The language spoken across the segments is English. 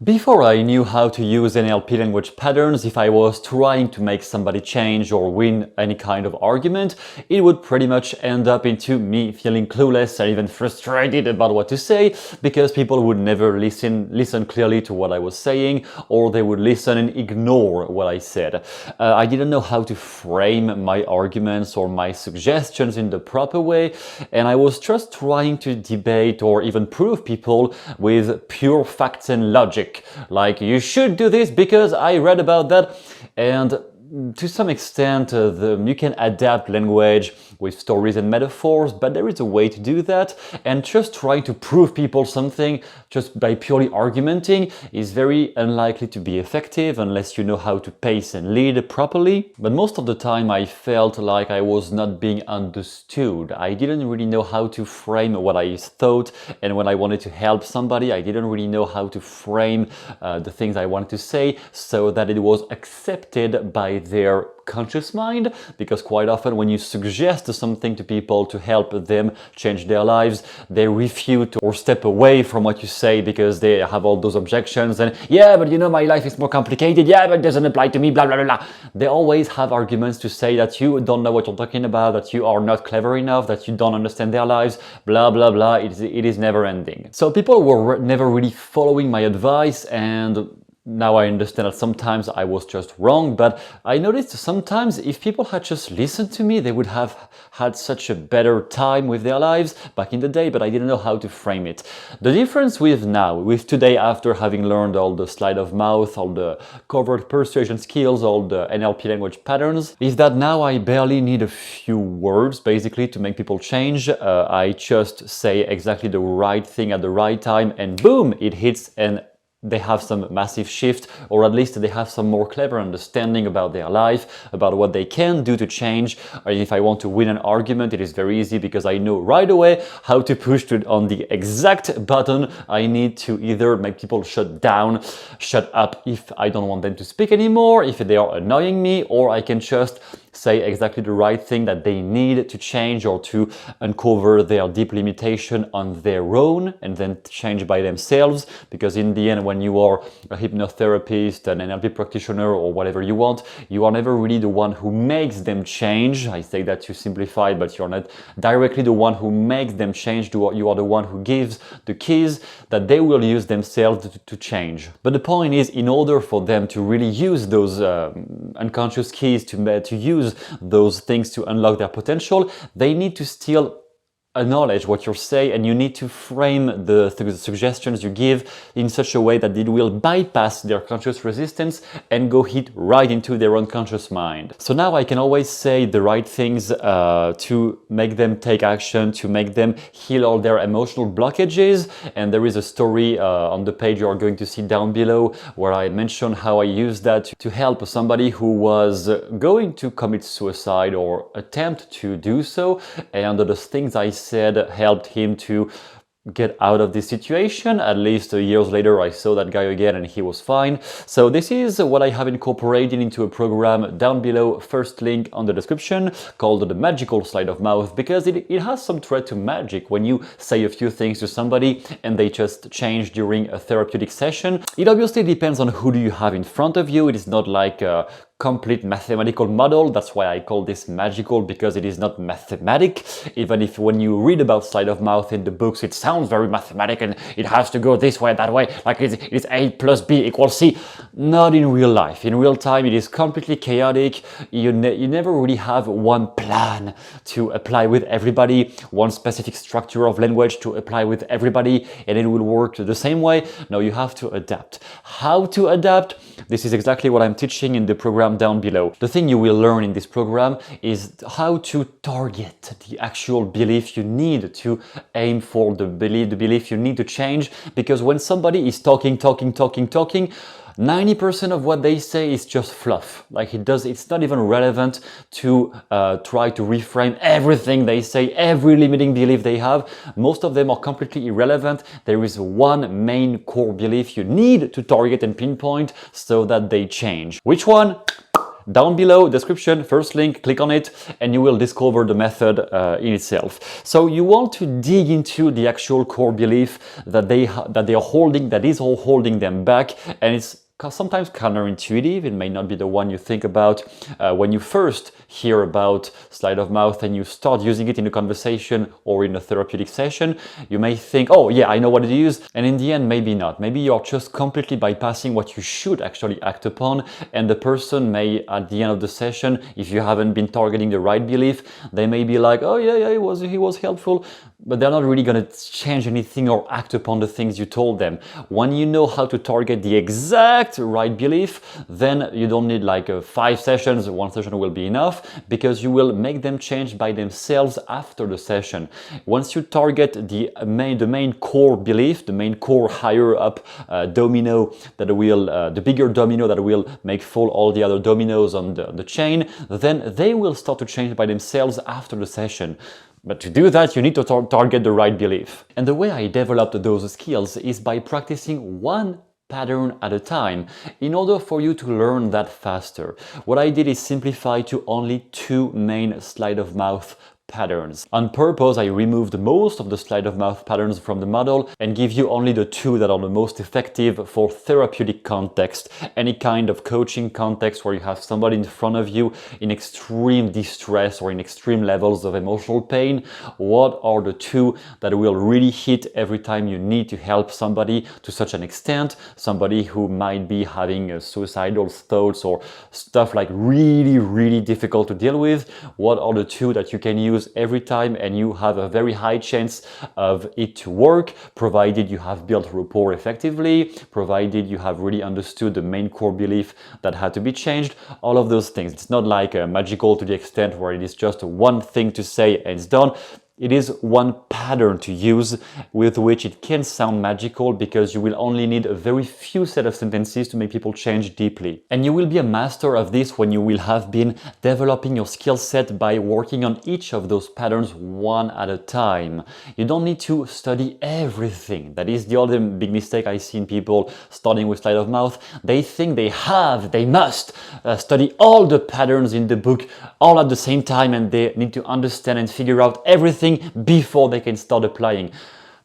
Before I knew how to use NLP language patterns, if I was trying to make somebody change or win any kind of argument, it would pretty much end up into me feeling clueless and even frustrated about what to say, because people would never listen clearly to what I was saying, or they would listen and ignore what I said. I didn't know how to frame my arguments or my suggestions in the proper way, and I was just trying to debate or even prove people with pure facts and logic. Like, you should do this because I read about that. And to some extent, you can adapt language with stories and metaphors, but there is a way to do that. And just trying to prove people something just by purely argumenting is very unlikely to be effective unless you know how to pace and lead properly. But most of the time I felt like I was not being understood. I didn't really know how to frame what I thought, and when I wanted to help somebody, I didn't really know how to frame the things I wanted to say so that it was accepted by their conscious mind, because quite often when you suggest something to people to help them change their lives, they refute or step away from what you say because they have all those objections and, yeah, but you know, my life is more complicated, yeah, but it doesn't apply to me, blah, blah, blah, blah. They always have arguments to say that you don't know what you're talking about, that you are not clever enough, that you don't understand their lives, blah, blah, blah. It is never ending. So people were never really following my advice, and now I understand that sometimes I was just wrong, but I noticed sometimes if people had just listened to me, they would have had such a better time with their lives back in the day, but I didn't know how to frame it. The difference with now, with today, after having learned all the sleight of mouth, all the covert persuasion skills, all the NLP language patterns, is that now I barely need a few words basically to make people change. I just say exactly the right thing at the right time and boom, it hits, and they have some massive shift, or at least they have some more clever understanding about their life, about what they can do to change. Or if I want to win an argument, it is very easy because I know right away how to push on the exact button I need to either make people shut down, shut up if I don't want them to speak anymore, if they are annoying me, or I can just say exactly the right thing that they need to change or to uncover their deep limitation on their own and then change by themselves. Because in the end, when you are a hypnotherapist, an NLP practitioner, or whatever you want, you are never really the one who makes them change. I say that to simplify, but you're not directly the one who makes them change. You are the one who gives the keys that they will use themselves to change. But the point is, in order for them to really use those unconscious keys, to use those things to unlock their potential, they need to still acknowledge what you say, and you need to frame the suggestions you give in such a way that it will bypass their conscious resistance and go hit right into their unconscious mind. So now I can always say the right things to make them take action, to make them heal all their emotional blockages. And there is a story on the page you are going to see down below where I mention how I used that to help somebody who was going to commit suicide or attempt to do so, and the things I said helped him to get out of this situation. At least years later, I saw that guy again and he was fine. So this is what I have incorporated into a program down below, first link on the description, called the Magical Sleight of Mouth, because it has some thread to magic. When you say a few things to somebody and they just change during a therapeutic session, it obviously depends on who do you have in front of you. It is not like a complete mathematical model. That's why I call this magical, because it is not mathematic. Even if when you read about sleight of mouth in the books, it sounds very mathematic and it has to go this way, that way, like it is A plus B equals C. Not in real life. In real time, it is completely chaotic. You never really have one plan to apply with everybody, one specific structure of language to apply with everybody, and it will work the same way. No, you have to adapt. How to adapt? This is exactly what I'm teaching in the program down below. The thing you will learn in this program is how to target the actual belief you need to aim for, the belief you need to change. Because when somebody is talking, 90% of what they say is just fluff. Like it's not even relevant to try to reframe everything they say, every limiting belief they have. Most of them are completely irrelevant. There is one main core belief you need to target and pinpoint so that they change. Which one? down below, description, first link, click on it, and you will discover the method in itself. So you want to dig into the actual core belief that they are holding, that is all holding them back, and it's sometimes counterintuitive. It may not be the one you think about when you first hear about sleight of mouth and you start using it in a conversation or in a therapeutic session. You may think, oh yeah, I know what it is, and in the end maybe not. Maybe you're just completely bypassing what you should actually act upon, and the person may, at the end of the session, if you haven't been targeting the right belief, they may be like, oh yeah, he was helpful, but they're not really going to change anything or act upon the things you told them. When you know how to target the exact right belief, then you don't need like 5 sessions. 1 session will be enough, because you will make them change by themselves after the session. Once you target the main core belief, the main core higher up domino that will, the bigger domino that will make fall all the other dominoes on the chain, then they will start to change by themselves after the session. But to do that, you need to target the right belief. And the way I developed those skills is by practicing one pattern at a time in order for you to learn that faster. What I did is simplify to only 2 main sleight of mouth patterns. On purpose, I removed most of the sleight of mouth patterns from the model and give you only the 2 that are the most effective for therapeutic context, any kind of coaching context where you have somebody in front of you in extreme distress or in extreme levels of emotional pain. What are the 2 that will really hit every time you need to help somebody to such an extent, somebody who might be having suicidal thoughts or stuff like really difficult to deal with? What are the 2 that you can use every time and you have a very high chance of it to work, provided you have built rapport effectively, provided you have really understood the main core belief that had to be changed, all of those things. It's not like magical to the extent where it is just one thing to say and it's done. It is one pattern to use with which it can sound magical, because you will only need a very few set of sentences to make people change deeply. And you will be a master of this when you will have been developing your skill set by working on each of those patterns one at a time. You don't need to study everything. That is the other big mistake I see in people starting with sleight of mouth. They think they must study all the patterns in the book all at the same time, and they need to understand and figure out everything before they can start applying.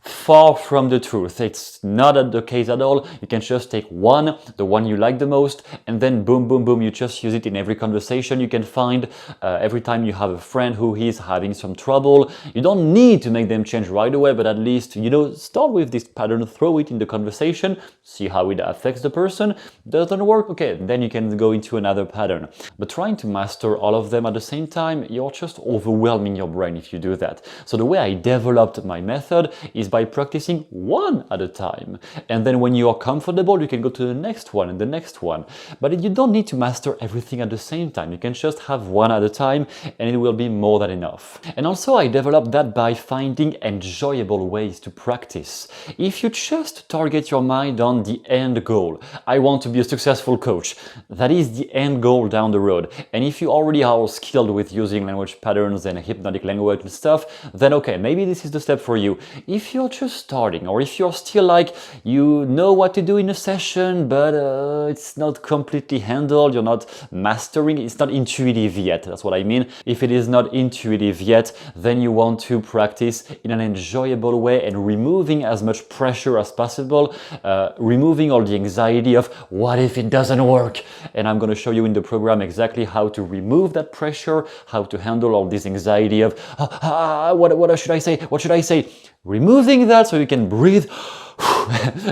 Far from the truth. It's not the case at all. You can just take one, the one you like the most, and then boom, you just use it in every conversation you can find. Every time you have a friend who is having some trouble, you don't need to make them change right away, but at least, start with this pattern, throw it in the conversation, see how it affects the person. Doesn't work? Okay, then you can go into another pattern. But trying to master all of them at the same time, you're just overwhelming your brain if you do that. So the way I developed my method is by practicing one at a time. And then when you are comfortable, you can go to the next one and the next one. But you don't need to master everything at the same time. You can just have one at a time and it will be more than enough. And also I developed that by finding enjoyable ways to practice. If you just target your mind on the end goal, I want to be a successful coach, that is the end goal down the road. And if you already are skilled with using language patterns and hypnotic language and stuff, then okay, maybe this is the step for you. If you're just starting, or if you're still like, you know what to do in a session, but it's not completely handled, you're not mastering, it's not intuitive yet, that's what I mean. If it is not intuitive yet, then you want to practice in an enjoyable way and removing as much pressure as possible, removing all the anxiety of what if it doesn't work? And I'm going to show you in the program exactly how to remove that pressure, how to handle all this anxiety of what should I say? What should I say? Removing that so you can breathe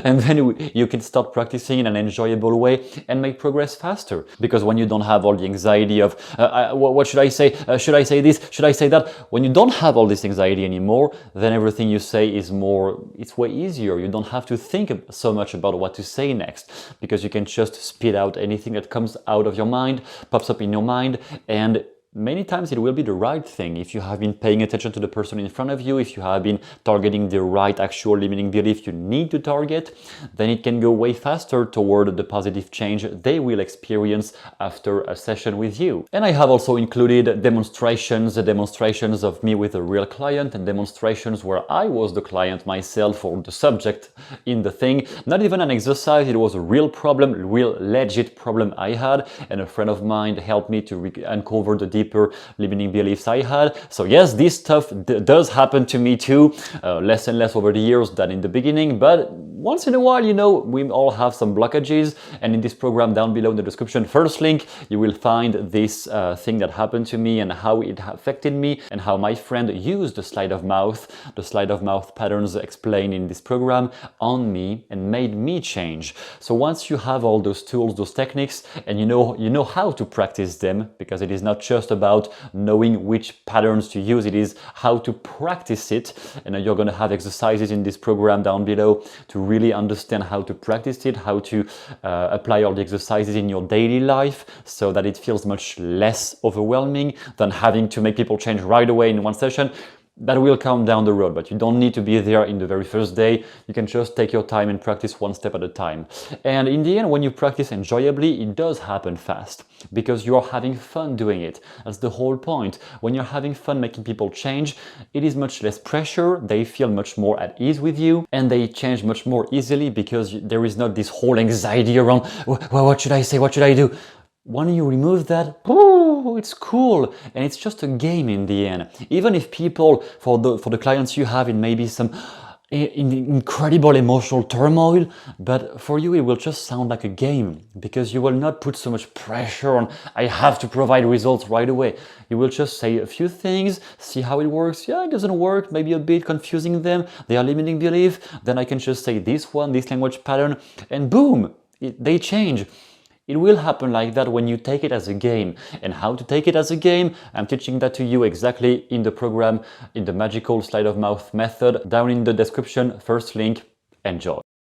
and then you can start practicing in an enjoyable way and make progress faster. Because when you don't have all the anxiety of what should I say? Should I say this? Should I say that? When you don't have all this anxiety anymore, then everything you say is it's way easier. You don't have to think so much about what to say next, because you can just spit out anything that comes out of your mind, pops up in your mind, and many times it will be the right thing. If you have been paying attention to the person in front of you, if you have been targeting the right actual limiting belief you need to target, then it can go way faster toward the positive change they will experience after a session with you. And I have also included demonstrations of me with a real client, and demonstrations where I was the client myself or the subject in the thing. Not even an exercise, it was a real problem, real legit problem I had, and a friend of mine helped me to uncover the deeper limiting beliefs I had. So yes, this stuff does happen to me too, less and less over the years than in the beginning, but once in a while, you know, we all have some blockages, and in this program down below in the description, first link, you will find this thing that happened to me and how it affected me, and how my friend used the sleight of mouth patterns explained in this program on me and made me change. So once you have all those tools, those techniques, and you know how to practice them, because it is not just about knowing which patterns to use, it is how to practice it. And you're going to have exercises in this program down below to really understand how to practice it, how to apply all the exercises in your daily life so that it feels much less overwhelming than having to make people change right away in one session. That will come down the road, but you don't need to be there in the very first day. You can just take your time and practice one step at a time. And in the end, when you practice enjoyably, it does happen fast because you are having fun doing it. That's the whole point. When you're having fun making people change, it is much less pressure. They feel much more at ease with you, and they change much more easily because there is not this whole anxiety around, well, what should I say? What should I do? When you remove that, oh, it's cool, and it's just a game in the end. Even if people, for the clients you have, it may be some incredible emotional turmoil, but for you it will just sound like a game because you will not put so much pressure on, I have to provide results right away. You will just say a few things, see how it works. Yeah, it doesn't work, maybe a bit confusing them, they are limiting belief, then I can just say this language pattern, and boom, they change. It will happen like that when you take it as a game. And how to take it as a game, I'm teaching that to you exactly in the program, in the magical sleight of mouth method, down in the description, first link. Enjoy.